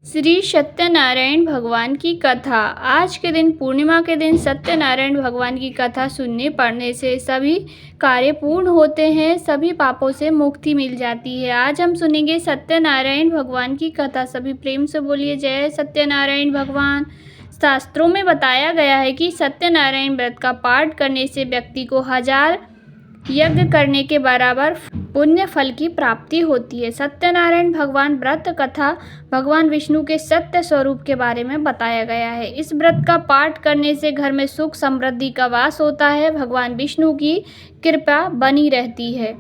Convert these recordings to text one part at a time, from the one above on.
श्री सत्यनारायण भगवान की कथा। आज के दिन पूर्णिमा के दिन सत्यनारायण भगवान की कथा सुनने पढ़ने से सभी कार्य पूर्ण होते हैं, सभी पापों से मुक्ति मिल जाती है। आज हम सुनेंगे सत्यनारायण भगवान की कथा। सभी प्रेम से बोलिए जय सत्यनारायण भगवान। शास्त्रों में बताया गया है कि सत्यनारायण व्रत का पाठ करने से व्यक्ति को 1000 यज्ञ करने के बराबर पुण्य फल की प्राप्ति होती है। सत्यनारायण भगवान व्रत कथा भगवान विष्णु के सत्य स्वरूप के बारे में बताया गया है। इस व्रत का पाठ करने से घर में सुख समृद्धि का वास होता है, भगवान विष्णु की कृपा बनी रहती है।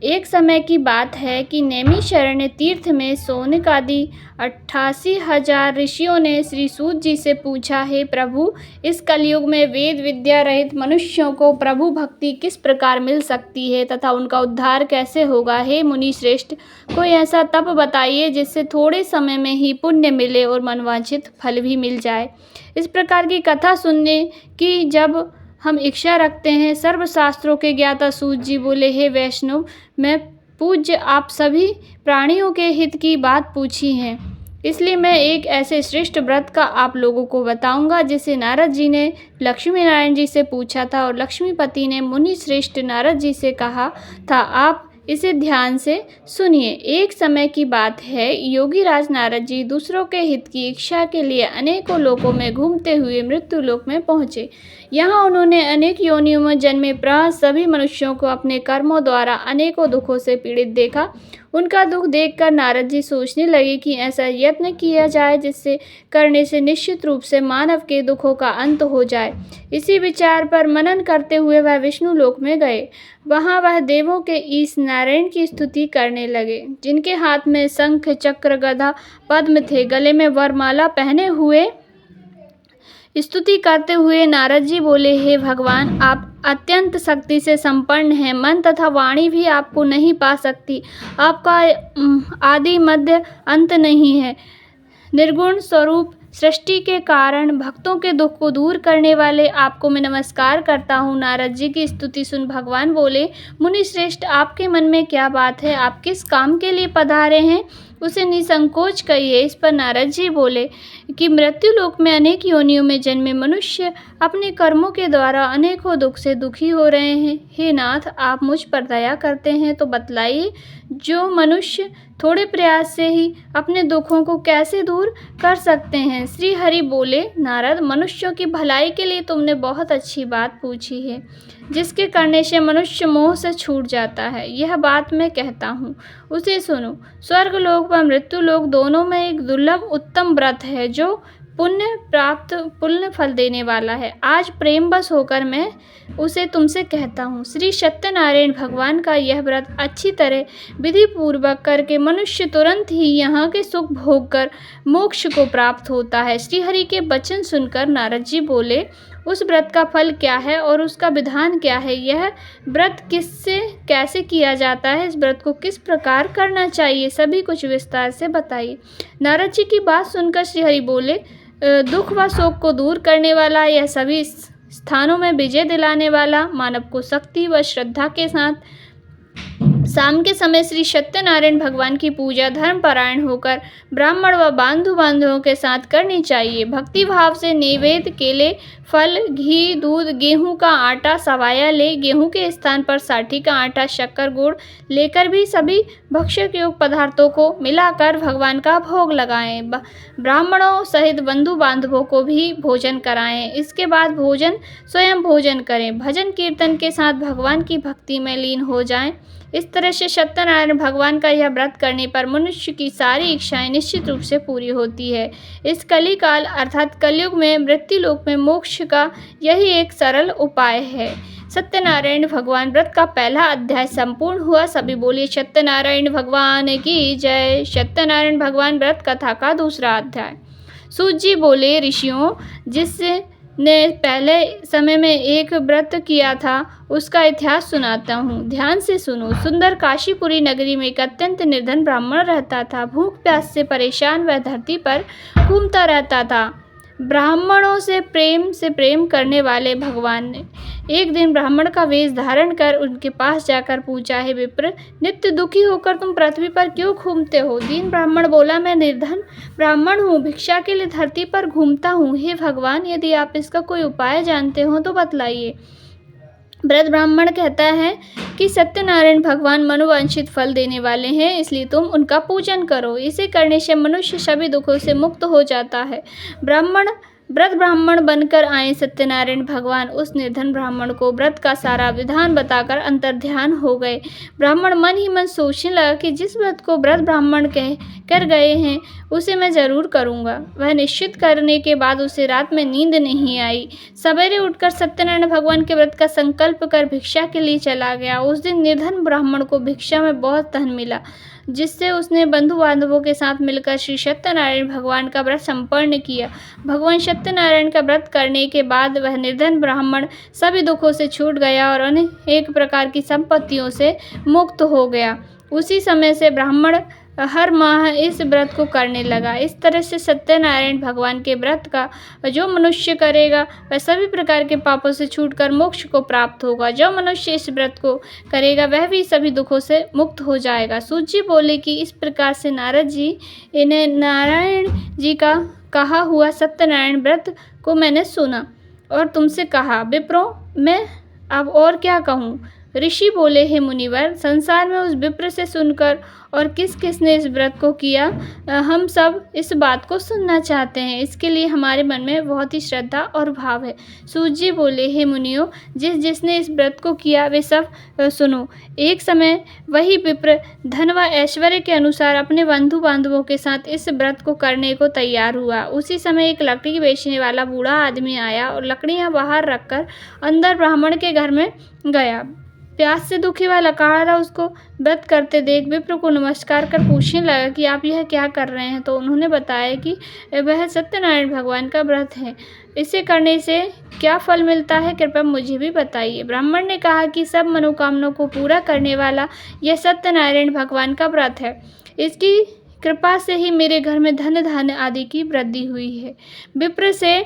एक समय की बात है कि नैमिषारण्य तीर्थ में शौनक आदि 88,000 ऋषियों ने श्री सूत जी से पूछा, हे प्रभु, इस कलयुग में वेद विद्या रहित मनुष्यों को प्रभु भक्ति किस प्रकार मिल सकती है तथा उनका उद्धार कैसे होगा। हे मुनि श्रेष्ठ, कोई ऐसा तप बताइए जिससे थोड़े समय में ही पुण्य मिले और मनवांछित फल भी मिल जाए। इस प्रकार की कथा सुनने की जब हम इच्छा रखते हैं, सर्वशास्त्रों के ज्ञाता सूत जी बोले, हे वैष्णव, मैं पूज्य आप सभी प्राणियों के हित की बात पूछी है, इसलिए मैं एक ऐसे श्रेष्ठ व्रत का आप लोगों को बताऊंगा जिसे नारद जी ने लक्ष्मी नारायण जी से पूछा था और लक्ष्मीपति ने मुनि श्रेष्ठ नारद जी से कहा था, आप इसे ध्यान से सुनिए। एक समय की बात है, योगी राज नारद जी दूसरों के हित की इच्छा के लिए अनेकों लोकों में घूमते हुए मृत्यु लोक में पहुँचे। यहाँ उन्होंने अनेक योनियों में जन्मे प्राय सभी मनुष्यों को अपने कर्मों द्वारा अनेकों दुखों से पीड़ित देखा। उनका दुख देखकर नारद जी सोचने लगे कि ऐसा यत्न किया जाए जिससे करने से निश्चित रूप से मानव के दुखों का अंत हो जाए। इसी विचार पर मनन करते हुए वह विष्णु लोक में गए। वहाँ वह देवों के ईश नारायण की स्तुति करने लगे, जिनके हाथ में शंख चक्र गदा पद्म थे। गले में वरमाला पहने हुए स्तुति करते हुए नारद जी बोले, हे भगवान, आप अत्यंत शक्ति से संपन्न हैं, मन तथा वाणी भी आपको नहीं पा सकती। आपका आदि मध्य अंत नहीं है। निर्गुण स्वरूप सृष्टि के कारण भक्तों के दुख को दूर करने वाले आपको मैं नमस्कार करता हूँ। नारद जी की स्तुति सुन भगवान बोले, मुनि श्रेष्ठ, आपके मन में क्या बात है? आप किस काम के लिए पधारे हैं, उसे निसंकोच कहिए। इस पर नारद जी बोले कि मृत्यु लोक में अनेक योनियों में जन्मे मनुष्य अपने कर्मों के द्वारा अनेकों दुख से दुखी हो रहे हैं। हे नाथ, आप मुझ पर दया करते हैं तो बतलाइए, जो मनुष्य थोड़े प्रयास से ही अपने दुखों को कैसे दूर कर सकते हैं। श्री हरि बोले, नारद, मनुष्यों की भलाई के लिए तुमने बहुत अच्छी बात पूछी है, जिसके करने से मनुष्य मोह से छूट जाता है। यह बात मैं कहता हूँ, उसे सुनो। स्वर्ग लोक व मृत्यु लोक दोनों में एक दुर्लभ उत्तम व्रत है जो पुण्य फल देने वाला है। आज प्रेम बस होकर मैं उसे तुमसे कहता हूँ। श्री सत्यनारायण भगवान का यह व्रत अच्छी तरह विधि पूर्वक करके मनुष्य तुरंत ही यहाँ के सुख भोग कर मोक्ष को प्राप्त होता है। श्री हरि के वचन सुनकर नारद जी बोले, उस व्रत का फल क्या है और उसका विधान क्या है? यह व्रत किससे कैसे किया जाता है? इस व्रत को किस प्रकार करना चाहिए? सभी कुछ विस्तार से बताइए। नारद जी की बात सुनकर श्री हरि बोले, दुख व शोक को दूर करने वाला, यह सभी स्थानों में विजय दिलाने वाला, मानव को शक्ति व श्रद्धा के साथ शाम के समय श्री सत्यनारायण भगवान की पूजा धर्मपरायण होकर ब्राह्मण व बांधवों के साथ करनी चाहिए। भक्ति भाव से नैवेद्य, केले, फल, घी, दूध, गेहूं का आटा, सवाया ले। गेहूं के स्थान पर साठी का आटा, शक्कर, गुड़ लेकर भी सभी भक्षक योग पदार्थों को मिलाकर भगवान का भोग लगाएं। ब्राह्मणों सहित बंधु बांधवों को भी भोजन कराएं। इसके बाद स्वयं भोजन करें। भजन कीर्तन के साथ भगवान की भक्ति में लीन हो जाएं। इस तरह से सत्यनारायण भगवान का यह व्रत करने पर मनुष्य की सारी इच्छाएं निश्चित रूप से पूरी होती है। इस कलिकाल अर्थात कलयुग में मृत्यु लोक में मोक्ष का यही एक सरल उपाय है। सत्यनारायण भगवान व्रत का पहला अध्याय संपूर्ण हुआ। सभी बोलिए सत्यनारायण भगवान की जय। सत्यनारायण भगवान व्रत कथा का दूसरा अध्याय। सूत जी बोले, ऋषियों, जिसने पहले समय में एक व्रत किया था उसका इतिहास सुनाता हूँ, ध्यान से सुनो। सुंदर काशीपुरी नगरी में एक अत्यंत निर्धन ब्राह्मण रहता था। भूख प्यास से परेशान वह धरती पर घूमता रहता था। ब्राह्मणों से प्रेम करने वाले भगवान ने एक दिन ब्राह्मण का वेश धारण कर उनके पास जाकर पूछा, हे विप्र, नित्य दुखी होकर तुम पृथ्वी पर क्यों घूमते हो? दीन ब्राह्मण बोला, मैं निर्धन ब्राह्मण हूँ, भिक्षा के लिए धरती पर घूमता हूँ। हे भगवान, यदि आप इसका कोई उपाय जानते हो तो बतलाइए। वृद्ध ब्राह्मण कहता है कि सत्यनारायण भगवान मनोवांछित फल देने वाले हैं, इसलिए तुम उनका पूजन करो। इसे करने से मनुष्य सभी दुखों से मुक्त हो जाता है। व्रत ब्राह्मण बनकर आए सत्यनारायण भगवान उस निर्धन ब्राह्मण को व्रत का सारा विधान बताकर अंतर्ध्यान हो गए। ब्राह्मण मन ही मन सोचने लगा कि जिस व्रत को व्रत ब्राह्मण कह कर गए हैं उसे मैं जरूर करूँगा। वह निश्चित करने के बाद उसे रात में नींद नहीं आई। सवेरे उठकर सत्यनारायण भगवान के व्रत का संकल्प कर भिक्षा के लिए चला गया। उस दिन निर्धन ब्राह्मण को भिक्षा में बहुत धन मिला, जिससे उसने बंधु बांधवों के साथ मिलकर श्री सत्यनारायण भगवान का व्रत संपन्न किया। भगवान सत्यनारायण का व्रत करने के बाद वह निर्धन ब्राह्मण सभी दुखों से छूट गया और अनेक प्रकार की संपत्तियों से मुक्त हो गया। उसी समय से ब्राह्मण हर माह इस व्रत को करने लगा। इस तरह से सत्यनारायण भगवान के व्रत का जो मनुष्य करेगा वह सभी प्रकार के पापों से छूटकर मोक्ष को प्राप्त होगा। जो मनुष्य इस व्रत को करेगा वह भी सभी दुखों से मुक्त हो जाएगा। सूत जी बोले कि इस प्रकार से नारद जी इन्हें नारायण जी का कहा हुआ सत्यनारायण व्रत को मैंने सुना और तुमसे कहा, विप्रो, मैं अब और क्या कहूँ? ऋषि बोले, हे मुनिवर, संसार में उस विप्र से सुनकर और किस किसने इस व्रत को किया, हम सब इस बात को सुनना चाहते हैं। इसके लिए हमारे मन में बहुत ही श्रद्धा और भाव है। सूत जी बोले, हे मुनियों, जिसने इस व्रत को किया वे सब सुनो। एक समय वही विप्र धन व ऐश्वर्य के अनुसार अपने बंधु बांधवों के साथ इस व्रत को करने को तैयार हुआ। उसी समय एक लकड़ी बेचने वाला बूढ़ा आदमी आया और लकड़ियां बाहर रखकर अंदर ब्राह्मण के घर में गया। प्यास से दुखी हुआ लकड़हारा उसको व्रत करते देख विप्र को नमस्कार कर पूछने लगा कि आप यह क्या कर रहे हैं। तो उन्होंने बताया कि वह सत्यनारायण भगवान का व्रत है, इसे करने से क्या फल मिलता है, कृपया मुझे भी बताइए। ब्राह्मण ने कहा कि सब मनोकामनाओं को पूरा करने वाला यह सत्यनारायण भगवान का व्रत है। इसकी कृपा से ही मेरे घर में धन धान्य आदि की वृद्धि हुई है। विप्र से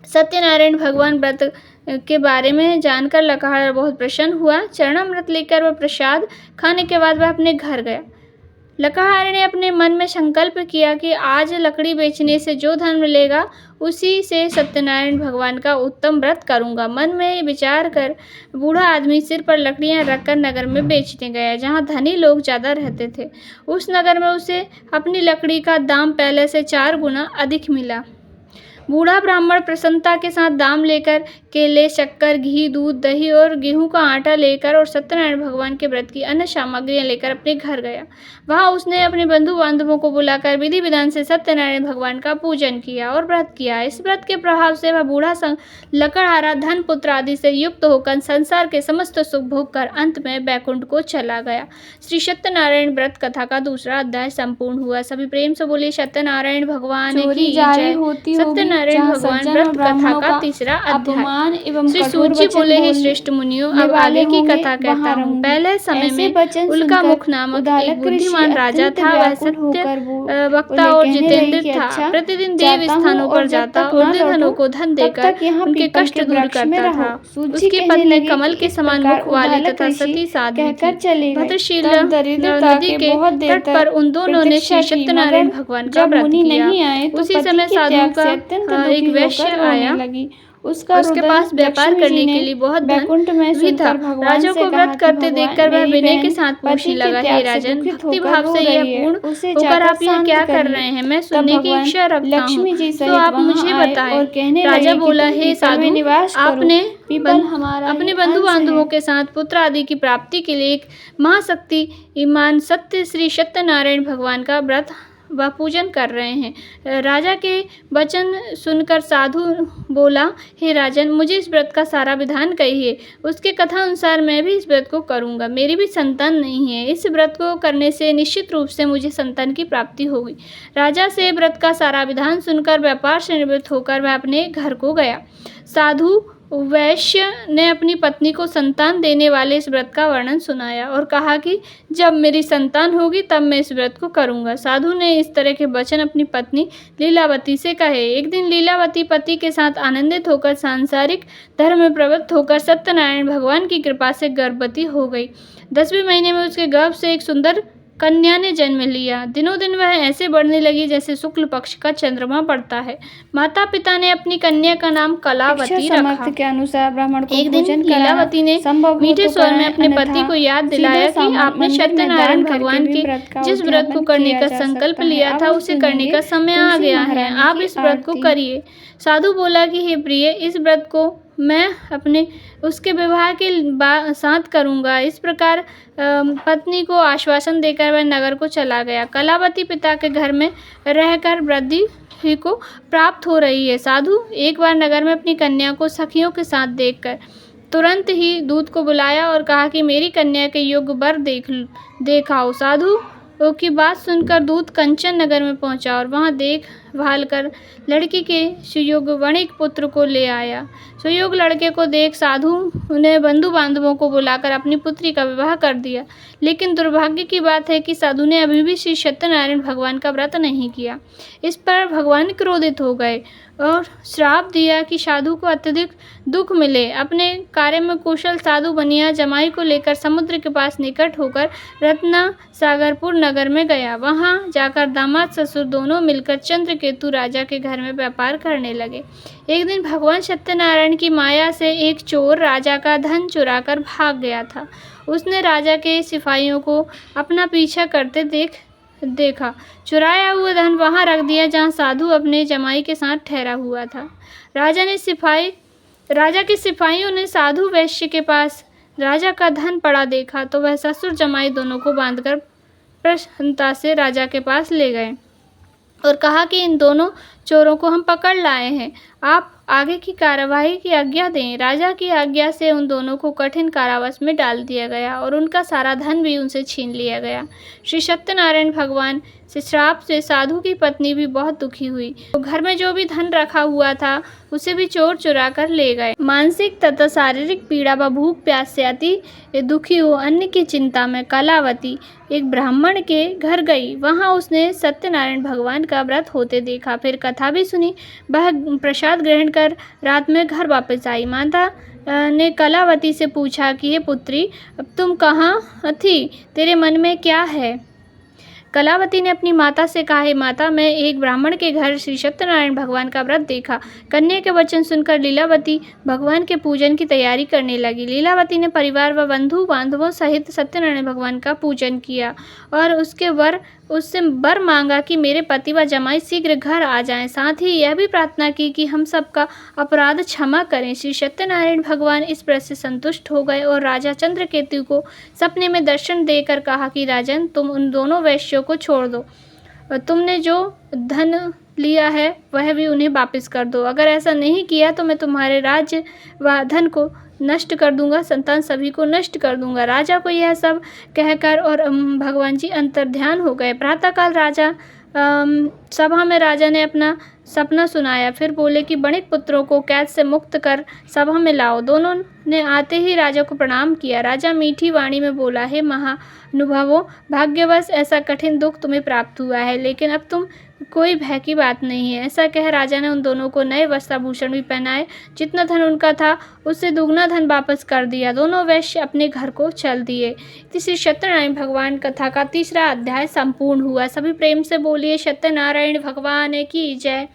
सत्यनारायण भगवान व्रत के बारे में जानकर लकड़हारा बहुत प्रसन्न हुआ। चरणामृत लेकर वह प्रसाद खाने के बाद वह अपने घर गया। लकड़हारे ने अपने मन में संकल्प किया कि आज लकड़ी बेचने से जो धन मिलेगा उसी से सत्यनारायण भगवान का उत्तम व्रत करूंगा। मन में विचार कर बूढ़ा आदमी सिर पर लकड़ियां रखकर नगर में बेचने गया, जहां धनी लोग ज़्यादा रहते थे। उस नगर में उसे अपनी लकड़ी का दाम पहले से 4 गुना अधिक मिला। बूढ़ा ब्राह्मण प्रसन्नता के साथ दाम लेकर केले, शक्कर, घी, दूध, दही और गेहूं का आटा लेकर और सत्यनारायण भगवान के व्रत की अन्य सामग्रियां लेकर अपने घर गया। वहां उसने अपने बंधु बांधवों को बुलाकर विधि विधान से सत्यनारायण भगवान का पूजन किया और व्रत किया। इस व्रत के प्रभाव से वह बूढ़ा लकड़हारा धन पुत्र आदि से युक्त होकर संसार के समस्त सुख भोग कर अंत में बैकुंठ को चला गया। श्री सत्यनारायण व्रत कथा का दूसरा अध्याय संपूर्ण हुआ। सभी प्रेम से बोले सत्यनारायण भगवान की जय। सत्यनारायण भगवान व्रत कथा का तीसरा अध्याय। श्री सूत जी बोले, हे श्रेष्ठ मुनियों, अब आगे की कथा कहता हूँ। पहले समय में उल्का मुख नामक एक बुद्धिमान राजा था। वह सत्य वक्ता और जितेंद्र था। प्रतिदिन देव स्थानों पर जाता और निर्धनों को धन देकर उनके कष्ट दूर करता था। उसकी पत्नी कमल के समान मुख वाली तथा सती साध्वी थी। भद्रशीला नदी के तट पर उन दोनों ने श्री सत्यनारायण भगवान का व्रत किया। उसी समय साधु का एक वैश्य आया। उसके पास व्यापार करने के लिए बहुत धन भी था। राजा को व्रत करते देखकर वह विनय के साथ पूछने लगा, हे राजन, भक्ति भाव से यह पूर्ण होकर आप यह क्या कर रहे हैं? मैं सुनने की इच्छा रखता हूँ, तो आप मुझे बताएं। राजा बोला, हे साधु, आपने अपने बंधु बांधवों के साथ पुत्र आदि की प्राप्ति के लिए एक महाशक्ति ईमान सत्य श्री सत्यनारायण भगवान का व्रत व पूजन कर रहे हैं। राजा के वचन सुनकर साधु बोला, हे राजन, मुझे इस व्रत का सारा विधान कहिए। उसके कथा अनुसार मैं भी इस व्रत को करूंगा। मेरी भी संतान नहीं है। इस व्रत को करने से निश्चित रूप से मुझे संतान की प्राप्ति होगी। राजा से व्रत का सारा विधान सुनकर व्यापार से निवृत्त होकर वह अपने घर को गया। साधु वैश्य ने अपनी पत्नी को संतान देने वाले इस व्रत का वर्णन सुनाया और कहा कि जब मेरी संतान होगी तब मैं इस व्रत को करूंगा। साधु ने इस तरह के वचन अपनी पत्नी लीलावती से कहे। एक दिन लीलावती पति के साथ आनंदित होकर सांसारिक धर्म में प्रवृत्त होकर सत्यनारायण भगवान की कृपा से गर्भवती हो गई। 10वें महीने में उसके गर्भ से एक सुंदर कन्या ने जन्म लिया। दिनों दिन वह ऐसे बढ़ने लगी जैसे शुक्ल पक्ष का चंद्रमा बढ़ता है। माता पिता ने अपनी कन्या का नाम कलावती रखा। के अनुसार ब्राह्मण को एक दिन भोजन लीलावती ने मीठे स्वर में अपने पति को याद दिलाया कि आपने सत्यनारायण भगवान के जिस व्रत को करने का संकल्प लिया था उसे करने का समय आ गया है, आप इस व्रत को करिए। साधु बोला कि हे प्रिय, इस व्रत को मैं अपने उसके विवाह के साथ करूंगा। इस प्रकार पत्नी को आश्वासन देकर वह नगर को चला गया। कलावती पिता के घर में रहकर वृद्धि को प्राप्त हो रही है। साधु एक बार नगर में अपनी कन्या को सखियों के साथ देखकर तुरंत ही दूत को बुलाया और कहा कि मेरी कन्या के योग्य वर देखाओ। साधु की बात सुनकर दूत कंचन नगर में पहुंचा और वहां देखभाल कर लड़की के सुयोग्य वणिक पुत्र को ले आया। सुयोग्य लड़के को देख साधु ने बंधु बांधवों को बुलाकर अपनी पुत्री का विवाह कर दिया। लेकिन दुर्भाग्य की बात है कि साधु ने अभी भी श्री सत्यनारायण भगवान का व्रत नहीं किया। इस पर भगवान क्रोधित हो गए और श्राप दिया कि साधु को अत्यधिक दुख मिले। अपने कार्य में कुशल साधु बनिया जमाई को लेकर समुद्र के पास निकट होकर रत्ना सागरपुर नगर में गया। वहां जाकर दामाद ससुर दोनों मिलकर चंद्रकेतु राजा के घर में व्यापार करने लगे। एक दिन भगवान सत्यनारायण की माया से एक चोर राजा का धन चुराकर भाग गया था। उसने राजा के सिपाहियों को अपना पीछा करते देखा। चुराया हुआ धन वहां रख दिया जहां साधु अपने जमाई के साथ ठहरा हुआ था। राजा के सिपाहियों ने साधु वैश्य के पास राजा का धन पड़ा देखा तो वह ससुर जमाई दोनों को बांधकर प्रसन्नता से राजा के पास ले गए और कहा कि इन दोनों चोरों को हम पकड़ लाए हैं, आप आगे की कार्यवाही की आज्ञा दें। राजा की आज्ञा से उन दोनों को कठिन कारावास में डाल दिया गया और उनका सारा धन भी उनसे छीन लिया गया। श्री सत्यनारायण भगवान से श्राप से साधु की पत्नी भी बहुत दुखी हुई। तो घर में जो भी धन रखा हुआ था उसे भी चोर चुरा कर ले गए। मानसिक तथा शारीरिक पीड़ा व भूख प्यास से अति दुखी हो अन्न की चिंता में कलावती एक ब्राह्मण के घर गई। वहां उसने सत्यनारायण भगवान का व्रत होते देखा, फिर कथा भी सुनी। वह प्रसाद ग्रहण कर रात में घर वापस आई। माता ने कलावती से पूछा कि हे पुत्री, अब तुम कहाँ थी, तेरे मन में क्या है? कलावती ने अपनी माता से कहा, हे माता, मैं एक ब्राह्मण के घर श्री सत्यनारायण भगवान का व्रत देखा। कन्या के वचन सुनकर लीलावती भगवान के पूजन की तैयारी करने लगी। लीलावती ने परिवार व बंधु बांधवों सहित सत्यनारायण भगवान का पूजन किया और उससे वर मांगा कि मेरे पति व जमाई शीघ्र घर आ जाएं। साथ ही यह भी प्रार्थना की कि हम सबका अपराध क्षमा करें। श्री सत्यनारायण भगवान इस व्रत से संतुष्ट हो गए और राजा चंद्रकेतु को सपने में दर्शन देकर कहा कि राजन, तुम उन दोनों वैश्यों को छोड़ दो, तुमने जो धन लिया है वह भी उन्हें वापस कर दो। अगर ऐसा नहीं किया तो मैं तुम्हारे राज्य व धन को नष्ट कर दूंगा, संतान सभी को नष्ट कर दूंगा। राजा को यह सब कहकर और भगवान जी अंतर्ध्यान हो गए। प्रातःकाल सभा में राजा ने अपना सपना सुनाया, फिर बोले कि वणिक पुत्रों को कैद से मुक्त कर सभा में लाओ। दोनों ने आते ही राजा को प्रणाम किया। राजा मीठी वाणी में बोला, हे महानुभावों, भाग्यवश ऐसा कठिन दुख तुम्हें प्राप्त हुआ है, लेकिन अब तुम कोई भय की बात नहीं है। ऐसा कह राजा ने उन दोनों को नए वस्त्राभूषण भी पहनाए। जितना धन उनका था उससे दुगना धन वापस कर दिया। दोनों वैश्य अपने घर को चल दिए। श्री सत्यनारायण भगवान कथा का 3रा अध्याय संपूर्ण हुआ। सभी प्रेम से बोलिए सत्यनारायण भगवान की जय।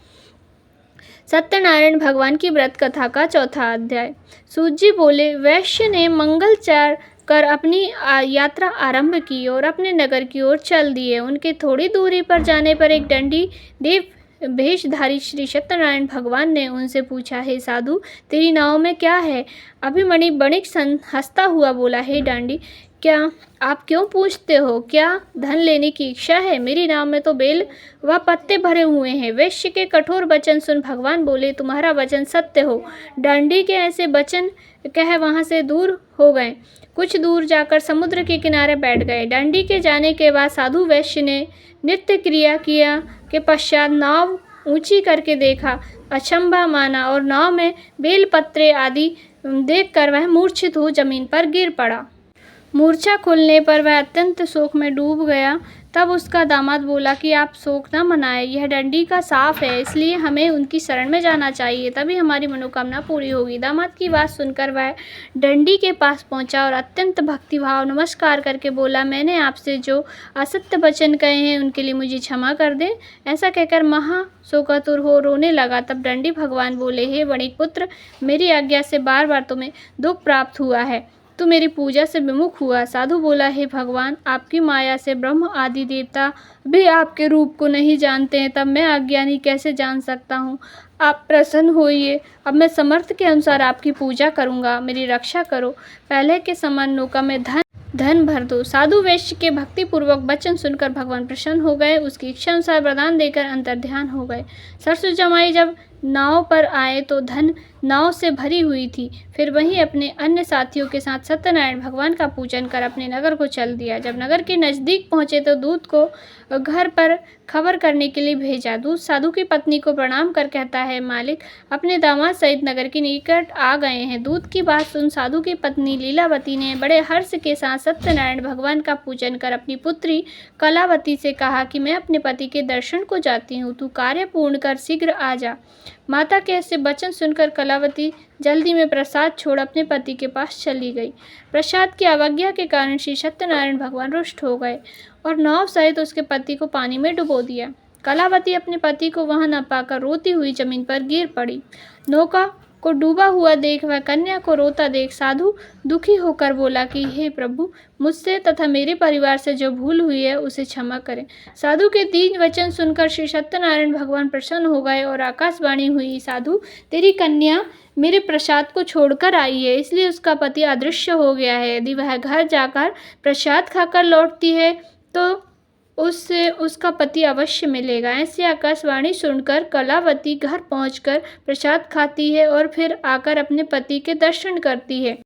सत्यनारायण भगवान की व्रत कथा का 4था अध्याय। सूत जी बोले, वैश्य ने मंगलचार कर अपनी यात्रा आरंभ की और अपने नगर की ओर चल दिए। उनके थोड़ी दूरी पर जाने पर एक दंडी देव भेषधारी श्री सत्यनारायण भगवान ने उनसे पूछा, हे साधु, तेरी नाव में क्या है? अभिमन्यु बणिक हंसता हुआ बोला, हे डांडी, क्या आप क्यों पूछते हो? क्या धन लेने की इच्छा है? मेरी नाव में तो बेल व पत्ते भरे हुए हैं। वैश्य के कठोर वचन सुन भगवान बोले, तुम्हारा वचन सत्य हो। डांडी के ऐसे वचन कह वहां से दूर हो गए। कुछ दूर जाकर समुद्र के किनारे बैठ गए। डांडी के जाने के बाद साधु वैश्य ने नित्य क्रिया किया के पश्चात नाव ऊंची करके देखा। अचंभा माना और नाव में बेलपत्रे आदि देखकर वह मूर्छित हो जमीन पर गिर पड़ा। मूर्छा खुलने पर वह अत्यंत शोक में डूब गया। तब उसका दामाद बोला कि आप शोक न मनाएं, यह डंडी का साफ है, इसलिए हमें उनकी शरण में जाना चाहिए, तभी हमारी मनोकामना पूरी होगी। दामाद की बात सुनकर वह डंडी के पास पहुंचा और अत्यंत भक्तिभाव नमस्कार करके बोला, मैंने आपसे जो असत्य वचन कहे हैं उनके लिए मुझे क्षमा कर दें। ऐसा कहकर महाशोकातुर हो रोने लगा। तब डंडी भगवान बोले, हे वणिक पुत्र, मेरी आज्ञा से बार बार तुम्हें दुख प्राप्त हुआ है, तू मेरी पूजा से विमुख हुआ। साधु बोला, हे भगवान, आपकी माया से ब्रह्म आदि देवता भी आपके रूप को नहीं जानते हैं, तब मैं अज्ञानी कैसे जान सकता हूँ। आप प्रसन्न होइए, अब मैं समर्थ के अनुसार आपकी पूजा करूँगा, मेरी रक्षा करो। पहले के समान नौका में धन भर दो। साधु वैश्य के भक्तिपूर्वक वचन सुनकर भगवान प्रसन्न हो गए, उसकी इच्छा अनुसार वरदान देकर अंतर्ध्यान हो गए। सरसु जमाई जब नाव पर आए तो धन नाव से भरी हुई थी। फिर वहीं अपने अन्य साथियों के साथ सत्यनारायण भगवान का पूजन कर अपने नगर को चल दिया। जब नगर के नज़दीक पहुंचे तो दूत को घर पर खबर करने के लिए भेजा। दूत साधु की पत्नी को प्रणाम कर कहता है, मालिक अपने दामाद सहित नगर के निकट आ गए हैं। दूत की बात सुन साधु की पत्नी लीलावती ने बड़े हर्ष के साथ सत्यनारायण भगवान का पूजन कर अपनी पुत्री कलावती से कहा कि मैं अपने पति के दर्शन को जाती हूँ, तू कार्य पूर्ण कर शीघ्र आ जा। माता के ऐसे वचन सुनकर कलावती जल्दी में प्रसाद छोड़ अपने पति के पास चली गई। प्रसाद की अवज्ञा के कारण श्री सत्यनारायण भगवान रुष्ट हो गए और नाव सहित उसके पति को पानी में डुबो दिया। कलावती अपने पति को वहां न पाकर रोती हुई जमीन पर गिर पड़ी। नौका को डूबा हुआ देख वह कन्या को रोता देख साधु दुखी होकर बोला कि हे प्रभु, मुझसे तथा मेरे परिवार से जो भूल हुई है उसे क्षमा करें। साधु के दीन वचन सुनकर श्री सत्यनारायण भगवान प्रसन्न हो गए और आकाशवाणी हुई, साधु तेरी कन्या मेरे प्रसाद को छोड़कर आई है, इसलिए उसका पति अदृश्य हो गया है। यदि वह घर जाकर प्रसाद खाकर लौटती है तो उससे उसका पति अवश्य मिलेगा। ऐसी आकाशवाणी सुनकर कलावती घर पहुंचकर प्रसाद खाती है और फिर आकर अपने पति के दर्शन करती है।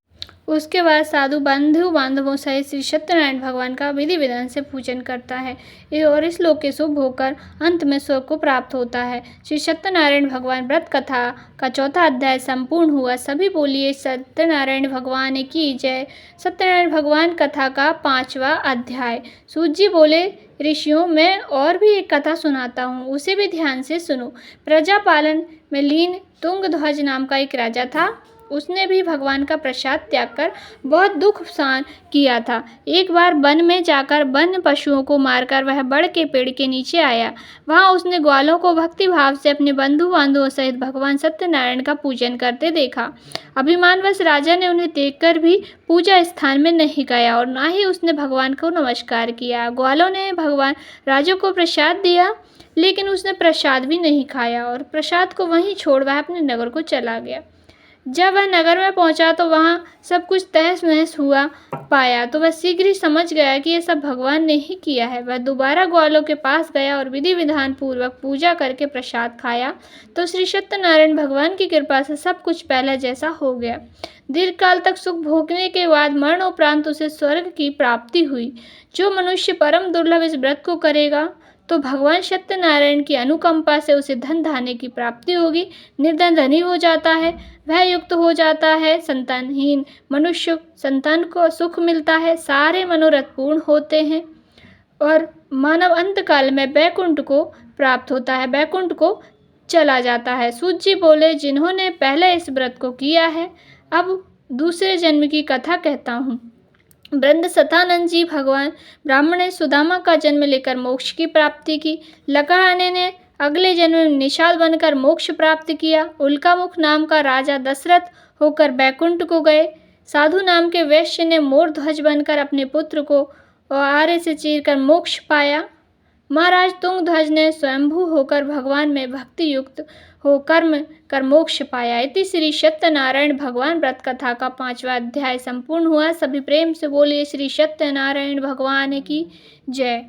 उसके बाद साधु बंधु बांधवों सहित श्री सत्यनारायण भगवान का विधि विधान से पूजन करता है और इस लोक के शुभ होकर अंत में स्वर्ग को प्राप्त होता है। श्री सत्यनारायण भगवान व्रत कथा का चौथा अध्याय संपूर्ण हुआ। सभी बोलिए सत्यनारायण भगवान की जय। सत्यनारायण भगवान कथा का 5वां अध्याय। सूत जी बोले, ऋषियों मैं और भी एक कथा सुनाता हूँ, उसे भी ध्यान से सुनो। प्रजा पालन में लीन तुंगध्वज नाम का एक राजा था। उसने भी भगवान का प्रसाद त्याग कर बहुत दुख सहन किया था। एक बार वन में जाकर वन पशुओं को मारकर वह बड़ के पेड़ के नीचे आया। वहां उसने ग्वालों को भक्ति भाव से अपने बंधु बांधवों सहित भगवान सत्यनारायण का पूजन करते देखा। अभिमानवश राजा ने उन्हें देखकर भी पूजा स्थान में नहीं गया और ना ही उसने भगवान को नमस्कार किया। ग्वालों ने भगवान राजा को प्रसाद दिया, लेकिन उसने प्रसाद भी नहीं खाया और प्रसाद को वहीं छोड़ वह अपने नगर को चला गया। जब वह नगर में पहुंचा तो वहां सब कुछ तहस नहस हुआ पाया तो वह शीघ्र ही समझ गया कि यह सब भगवान ने ही किया है। वह दोबारा ग्वालों के पास गया और विधि विधान पूर्वक पूजा करके प्रसाद खाया तो श्री सत्यनारायण भगवान की कृपा से सब कुछ पहले जैसा हो गया। दीर्घ काल तक सुख भोगने के बाद मरणोपरांत उसे स्वर्ग की प्राप्ति हुई। जो मनुष्य परम दुर्लभ इस व्रत को करेगा तो भगवान सत्यनारायण की अनुकंपा से उसे धन धान्य की प्राप्ति होगी। निर्धन धनी हो जाता है, वह युक्त हो जाता है। संतानहीन मनुष्य संतान को सुख मिलता है, सारे मनोरथ पूर्ण होते हैं और मानव अंत काल में बैकुंठ को प्राप्त होता है, बैकुंठ को चला जाता है। सूत जी बोले, जिन्होंने पहले इस व्रत को किया है अब दूसरे जन्म की कथा कहता हूँ। वृंद सतानंद जी भगवान ब्राह्मण ने सुदामा का जन्म लेकर मोक्ष की प्राप्ति की। लकाहाने ने अगले जन्म में निषाद बनकर मोक्ष प्राप्त किया। उल्कामुख नाम का राजा दशरथ होकर बैकुंठ को गए। साधु नाम के वैश्य ने मोर ध्वज बनकर अपने पुत्र को आरे से चीरकर मोक्ष पाया। महाराज तुंगध्वज ने स्वयंभू होकर भगवान में भक्ति युक्त हो कर्म कर मोक्ष पाया। इति श्री सत्यनारायण भगवान व्रत कथा का 5वां अध्याय संपूर्ण हुआ। सभी प्रेम से बोलिए श्री सत्यनारायण भगवान की जय।